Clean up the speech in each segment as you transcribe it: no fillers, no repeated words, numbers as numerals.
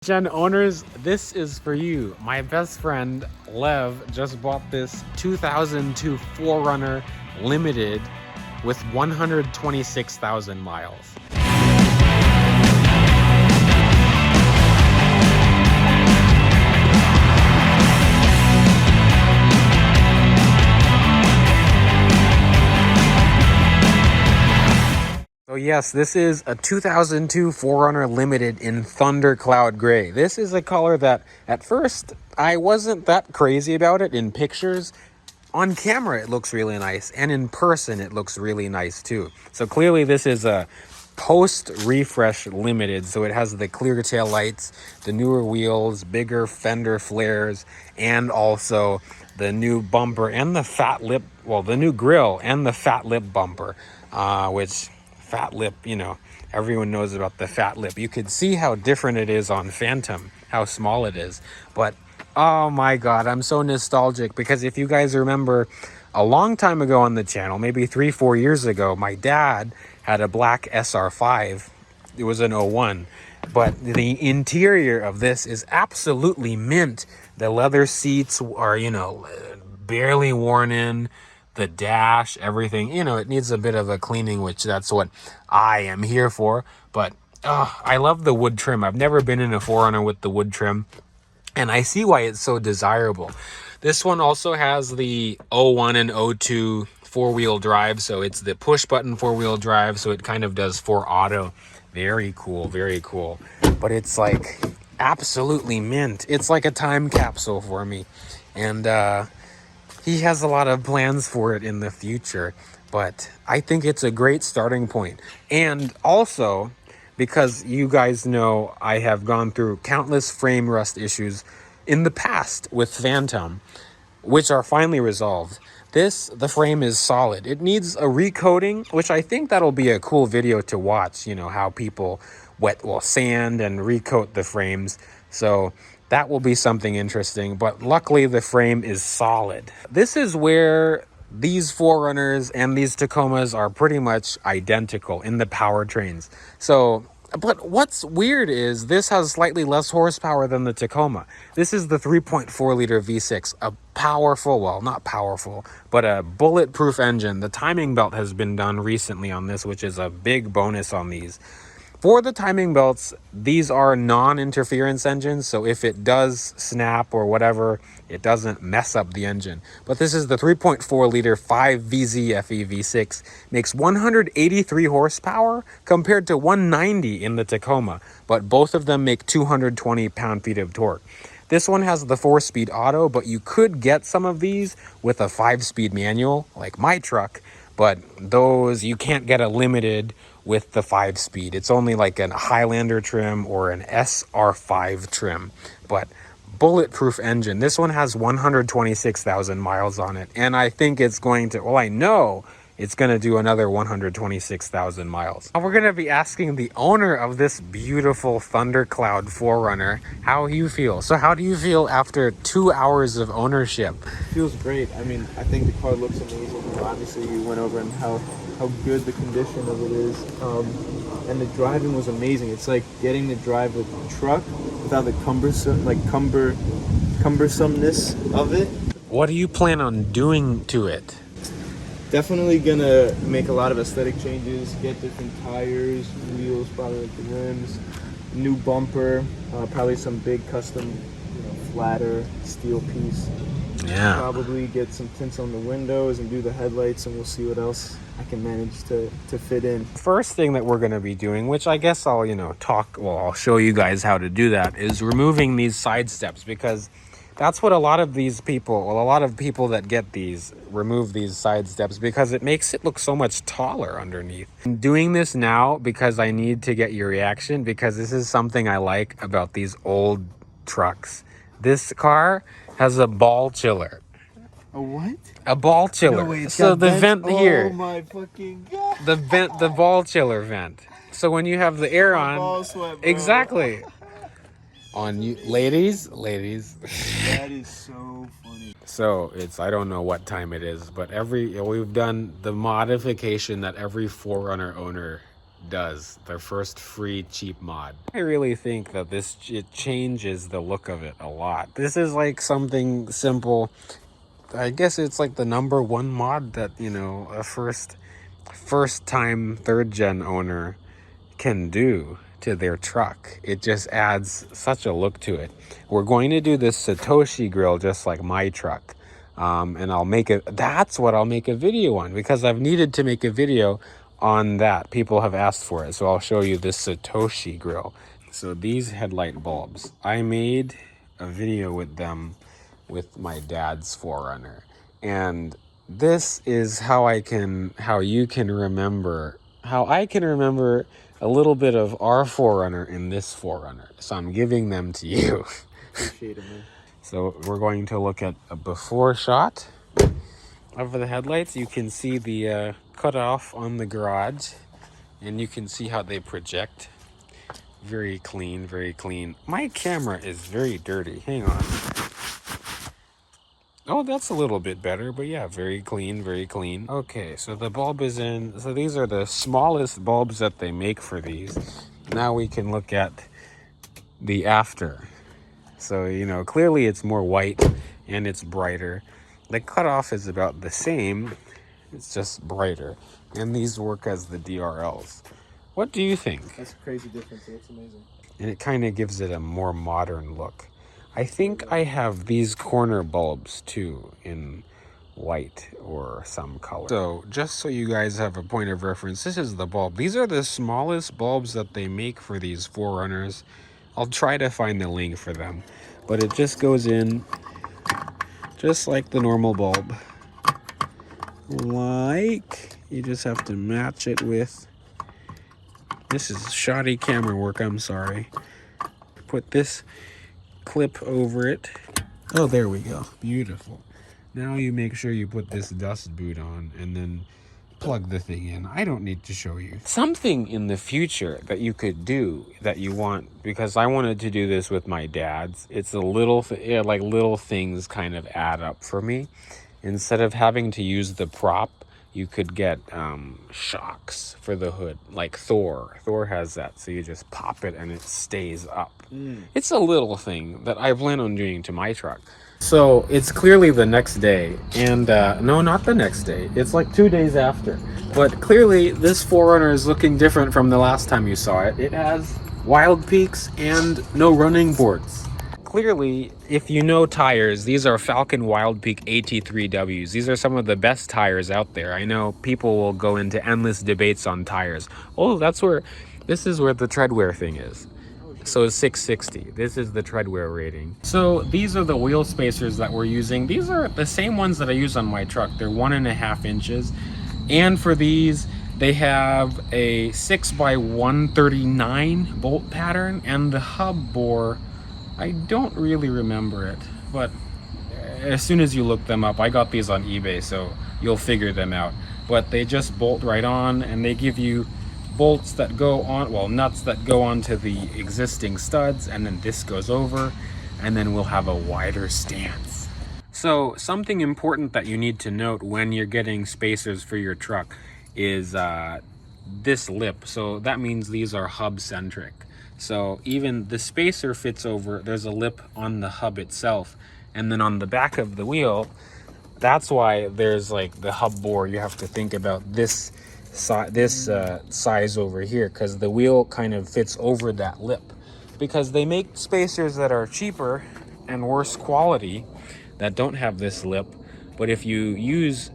gen owners, this is for you. My best friend Lev just bought this 2002 4Runner Limited with 126,000 miles. So yes, this is a 2002 4Runner Limited in Thunder Cloud Gray. This is a color that at first I wasn't that crazy about it in pictures. On camera it looks really nice, and in person it looks really nice too. So clearly this is a post refresh Limited, so it has the clear tail lights, the newer wheels, bigger fender flares, and also the new bumper and the fat lip, well, the new grille and the fat lip bumper, which fat lip, you know, everyone knows about the fat lip. You could see how different it is on Phantom, how small it is. But oh my god, I'm so nostalgic, because if you guys remember a long time ago on the channel, maybe 3-4 years ago, my dad had a black SR5. It was an 01, but the interior of this is absolutely mint. The leather seats are, you know, barely worn in. The dash, everything, you know, it needs a bit of a cleaning, which that's what I am here for. But I love the wood trim. I've never been in a 4Runner with the wood trim, and I see why it's so desirable. This one also has the 01 and 02 four-wheel drive, so it's the push button four-wheel drive, so it kind of does 4 auto. Very cool, very cool. But it's like absolutely mint. It's like a time capsule for me, and he has a lot of plans for it in the future, but I think it's a great starting point. And also, because you guys know I have gone through countless frame rust issues in the past with Phantom, which are finally resolved. The frame is solid. It needs a recoating, which I think that'll be a cool video to watch, you know, how people sand and recoat the frames. So that will be something interesting, but luckily the frame is solid. This is where these 4Runners and these Tacomas are pretty much identical in the powertrains. So, but what's weird is this has slightly less horsepower than the Tacoma. This is the 3.4 liter V6, a powerful, well, not powerful, but a bulletproof engine. The timing belt has been done recently on this, which is a big bonus on these. For the timing belts, these are non-interference engines, so if it does snap or whatever, it doesn't mess up the engine. But this is the 3.4 liter 5VZ FE V6, makes 183 horsepower compared to 190 in the Tacoma, but both of them make 220 pound-feet of torque. This one has the 4-speed auto, but you could get some of these with a 5-speed manual, like my truck, but those, you can't get a Limited with the 5-speed. It's only like a Highlander trim or an SR5 trim, but bulletproof engine. This one has 126,000 miles on it, and I think it's going to, well, I know it's going to do another 126,000 miles. Now we're going to be asking the owner of this beautiful Thundercloud 4Runner how you feel. So how do you feel after 2 hours of ownership? Feels great. I mean, I think the car looks amazing. Obviously, you went over and how good the condition of it is, and the driving was amazing. It's like getting to drive a truck without the cumbersomeness of it. What do you plan on doing to it? Definitely gonna make a lot of aesthetic changes, get different tires, wheels, probably like the rims, new bumper, probably some big custom, flatter steel piece. Yeah. Probably get some tints on the windows and do the headlights, and we'll see what else I can manage to fit in. First thing that we're going to be doing, which I guess I'll, I'll show you guys how to do that, is removing these side steps, because that's what a lot of people that get these remove these side steps, because it makes it look so much taller underneath. I'm doing this now because I need to get your reaction, because this is something I like about these old trucks. This car has a ball chiller. A what? A ball chiller. No, wait, so the vent here. Oh my fucking god. The ball chiller vent. So when you have the air on, ball sweat, bro. exactly. On you, ladies. That is so funny. So it's, I don't know what time it is, but we've done the modification that every 4Runner owner does. Their first free cheap mod. I really think that it changes the look of it a lot. This is like something simple. I guess it's like the #1 mod that, you know, a first time 3rd gen owner can do to their truck. It just adds such a look to it. We're going to do this Satoshi grill just like my truck. And that's what I'll make a video on, because I've needed to make a video on that. People have asked for it. So I'll show you this Satoshi grill. So these headlight bulbs, I made a video with them with my dad's 4Runner. And this is how I can remember a little bit of our 4Runner in this 4Runner. So I'm giving them to you. Appreciate it, man. So we're going to look at a before shot of the headlights. You can see the cutoff on the garage, and you can see how they project. Very clean, very clean. My camera is very dirty. Hang on. Oh, that's a little bit better, but yeah, very clean, very clean. Okay, so the bulb is in. So these are the smallest bulbs that they make for these. Now we can look at the after. So, you know, clearly it's more white and it's brighter. The cutoff is about the same. It's just brighter. And these work as the DRLs. What do you think? That's a crazy difference. It's amazing. And it kind of gives it a more modern look. I think I have these corner bulbs too in white or some color. So just so you guys have a point of reference, this is the bulb. These are the smallest bulbs that they make for these 4Runners. I'll try to find the link for them, but it just goes in just like the normal bulb. Like, you just have to match it with, this is shoddy camera work, I'm sorry. Put this clip over it. Oh, there we go. Beautiful. Now you make sure you put this dust boot on and then plug the thing in. I don't need to show you. Something in the future that you could do that you want, because I wanted to do this with my dad's. It's a little, like little things kind of add up for me. Instead of having to use the prop, you could get shocks for the hood, like Thor. Thor has that, so you just pop it and it stays up. It's a little thing that I plan on doing to my truck. So it's clearly the next day, and no, not the next day. It's like 2 days after. But clearly this 4Runner is looking different from the last time you saw it. It has wild peaks and no running boards. Clearly, if you know tires, these are Falcon Wild Peak AT3Ws. These are some of the best tires out there. I know people will go into endless debates on tires. Oh, this is where the treadwear thing is. So it's 660. This is the treadwear rating. So these are the wheel spacers that we're using. These are the same ones that I use on my truck. They're 1.5 inches. And for these, they have a 6x139 bolt pattern, and the hub bore, I don't really remember it, but as soon as you look them up, I got these on eBay, so you'll figure them out. But they just bolt right on, and they give you bolts that go on, well, nuts that go onto the existing studs, and then this goes over, and then we'll have a wider stance. So something important that you need to note when you're getting spacers for your truck is this lip. So that means these are Hubcentric. So even the spacer fits over, there's a lip on the hub itself, and then on the back of the wheel, that's why there's like the hub bore. You have to think about this size over here, because the wheel kind of fits over that lip. Because they make spacers that are cheaper and worse quality that don't have this lip, but if you use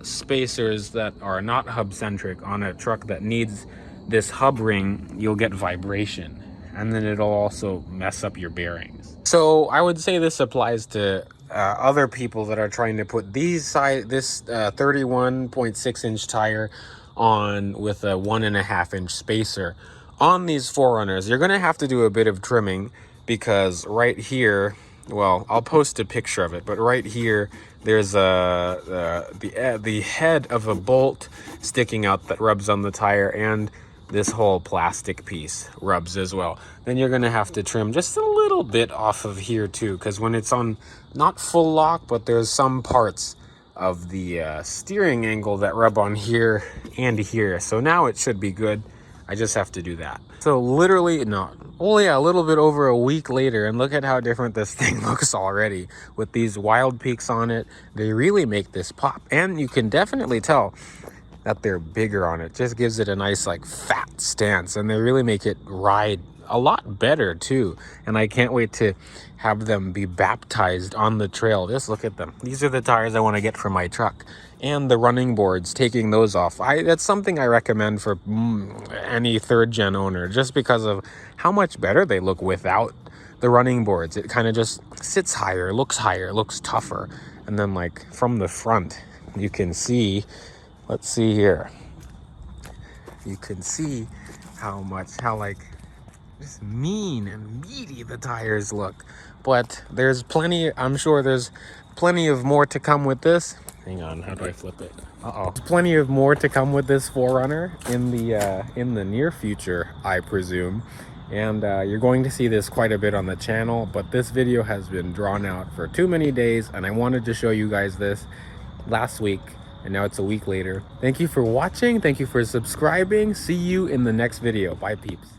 spacers that are not Hubcentric on a truck that needs this hub ring, you'll get vibration, and then it'll also mess up your bearings. So I would say this applies to other people that are trying to put this 31.6 inch tire on with a 1.5 inch spacer on these 4Runners. You're gonna have to do a bit of trimming, because right here, well, I'll post a picture of it, but right here there's the head of a bolt sticking out that rubs on the tire, and this whole plastic piece rubs as well. Then you're gonna have to trim just a little bit off of here too, because when it's on not full lock, but there's some parts of the steering angle that rub on here and here. So now it should be good. I just have to do that. So literally, no, only a little bit over a week later, and look at how different this thing looks already with these wild peaks on it. They really make this pop, and you can definitely tell that they're bigger on it. Just gives it a nice like fat stance, and they really make it ride a lot better too. And I can't wait to have them be baptized on the trail. Just look at them. These are the tires I want to get for my truck, and the running boards, taking those off. That's something I recommend for any third gen owner, just because of how much better they look without the running boards. It kind of just sits higher, looks tougher. And then like from the front, you can see, let's see here, you can see how like just mean and meaty the tires look. But there's plenty, I'm sure there's plenty of more to come with this. Hang on, how do I flip it? Plenty of more to come with this 4Runner in the near future, I presume. And you're going to see this quite a bit on the channel, but this video has been drawn out for too many days, and I wanted to show you guys this last week, and now it's a week later. Thank you for watching. Thank you for subscribing. See you in the next video. Bye, peeps.